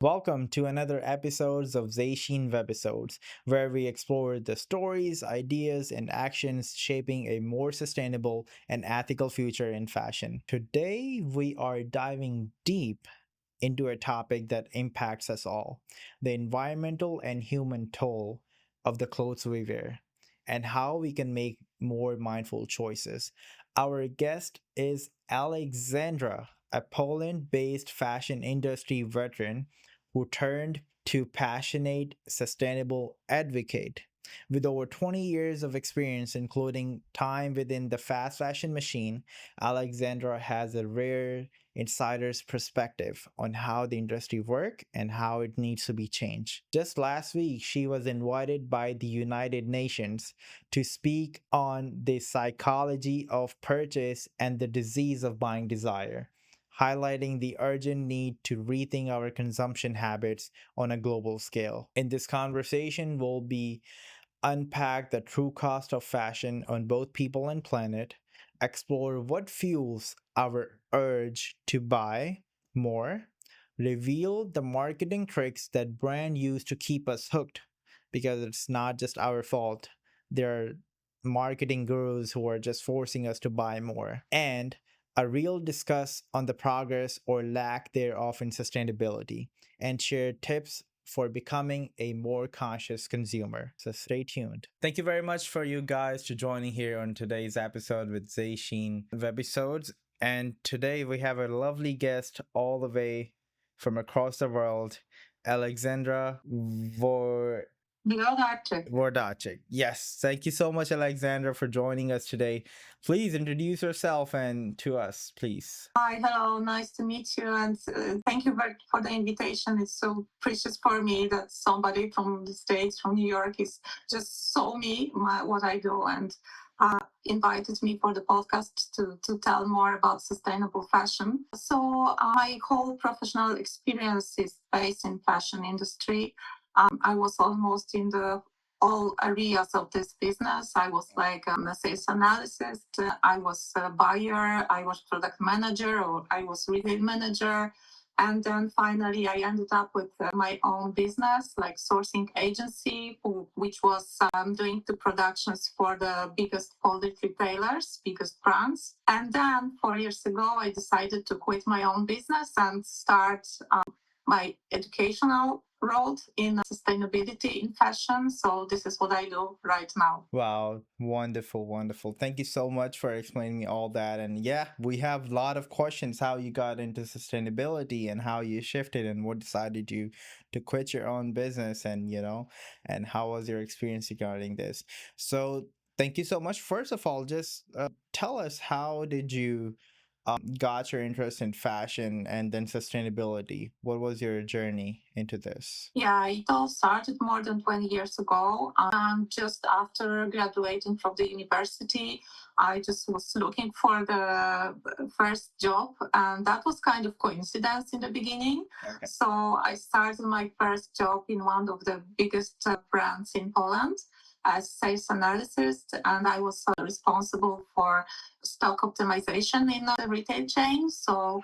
Welcome to another episodes of Zayshin Webisodes, where we explore the stories, ideas, and actions shaping a more sustainable and ethical future in fashion. Today, we are diving deep into a topic that impacts us all: the environmental and human toll of the clothes we wear, and how we can make more mindful choices. Our guest is Aleksandra, a Poland based fashion industry veteran who turned to passionate, sustainable advocate. With over 20 years of experience, including time within the fast fashion machine, Alexandra has a rare insider's perspective on how the industry works and how it needs to be changed. Just last week, she was invited by the United Nations to speak on the psychology of purchase and the disease of buying desire, highlighting the urgent need to rethink our consumption habits on a global scale. In this conversation, we'll be unpack the true cost of fashion on both people and planet, explore what fuels our urge to buy more, reveal the marketing tricks that brand use to keep us hooked, because it's not just our fault. There are marketing gurus who are just forcing us to buy more, and a real discuss on the progress or lack thereof in sustainability, and share tips for becoming a more conscious consumer. So stay tuned. Thank you very much for you guys to joining here on today's episode with Zayshin Webisodes. And today we have a lovely guest all the way from across the world, Alexandra Vordacic. Yes, thank you so much, Alexandra, for joining us today. Please introduce yourself and to us, please. Hi, hello, nice to meet you, and thank you very for the invitation. It's so precious for me that somebody from the States, from New York, is just saw me what I do and invited me for the podcast to tell more about sustainable fashion. So my whole professional experience is based in fashion industry. I was almost in the all areas of this business. I was like a sales analyst, I was a buyer, I was product manager, or I was retail manager. And then finally, I ended up with my own business, like sourcing agency, which was doing the productions for the biggest Polish retailers, biggest brands. And then 4 years ago, I decided to quit my own business and start my educational road in sustainability in fashion. So this is what I do right now. Wow, wonderful, wonderful. Thank you so much for explaining me all that. And yeah, we have a lot of questions how you got into sustainability and how you shifted and what decided you to quit your own business and and how was your experience regarding this. So thank you so much. First of all, just tell us how did you got your interest in fashion and then sustainability? What was your journey into this? Yeah, it all started more than 20 years ago. Just after graduating from the university, I just was looking for the first job, and that was kind of coincidence in the beginning. Okay. So I started my first job in one of the biggest brands in Poland as sales analyst, and I was responsible for stock optimization in the retail chain. So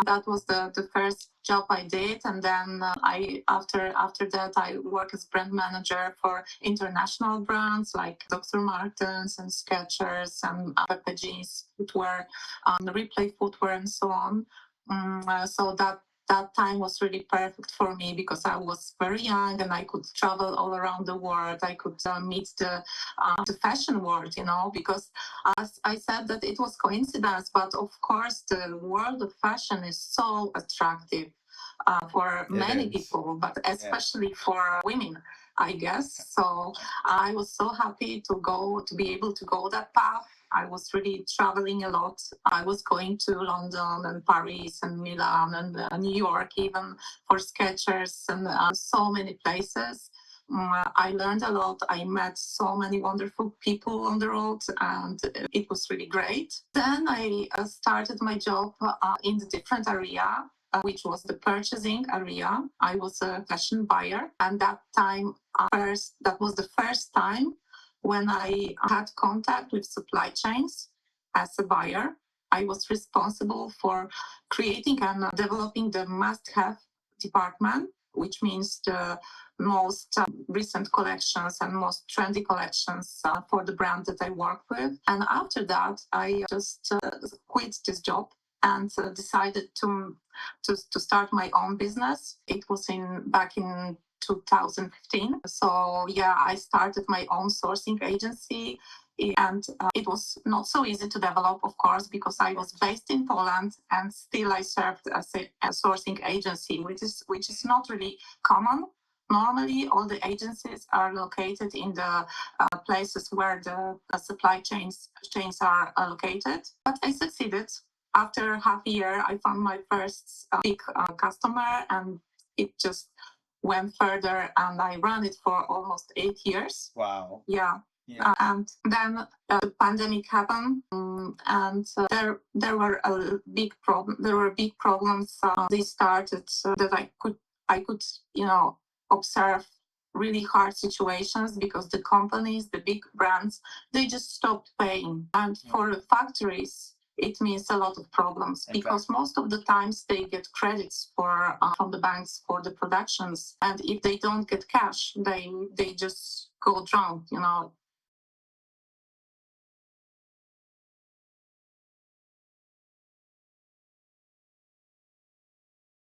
that was the first job I did, and then I after that I work as brand manager for international brands like Dr. Martens and Skechers and Pepe Jeans footwear, Replay footwear, and so on. So that time was really perfect for me because I was very young and I could travel all around the world. I could meet the fashion world, because as I said that it was coincidence, but of course the world of fashion is so attractive for many people, but especially for women, I guess. So I was so happy to be able to go that path. I was really traveling a lot. I was going to London and Paris and Milan and New York, even for Skechers and so many places. I learned a lot. I met so many wonderful people on the road, and it was really great. Then I started my job in the different area, which was the purchasing area. I was a fashion buyer, and that was the first time when I had contact with supply chains as a buyer. I was responsible for creating and developing the must-have department which means the most recent collections and most trendy collections for the brand that I work with. And after that, I just quit this job and decided to start my own business. It was in back in 2015. So yeah, I started my own sourcing agency, and it was not so easy to develop, of course, because I was based in Poland and still I served as a sourcing agency, which is not really common. Normally, all the agencies are located in the places where the supply chains are located. But I succeeded. After half a year, I found my first big customer, and it just went further, and I ran it for almost 8 years. Wow. Yeah. Yeah. And then the pandemic happened, and there were a big problem. There were big problems. They started that I could observe really hard situations because the companies, the big brands, they just stopped paying. And for the factories, it means a lot of problems because most of the times they get credits from the banks for the productions, and if they don't get cash, they just go drowned.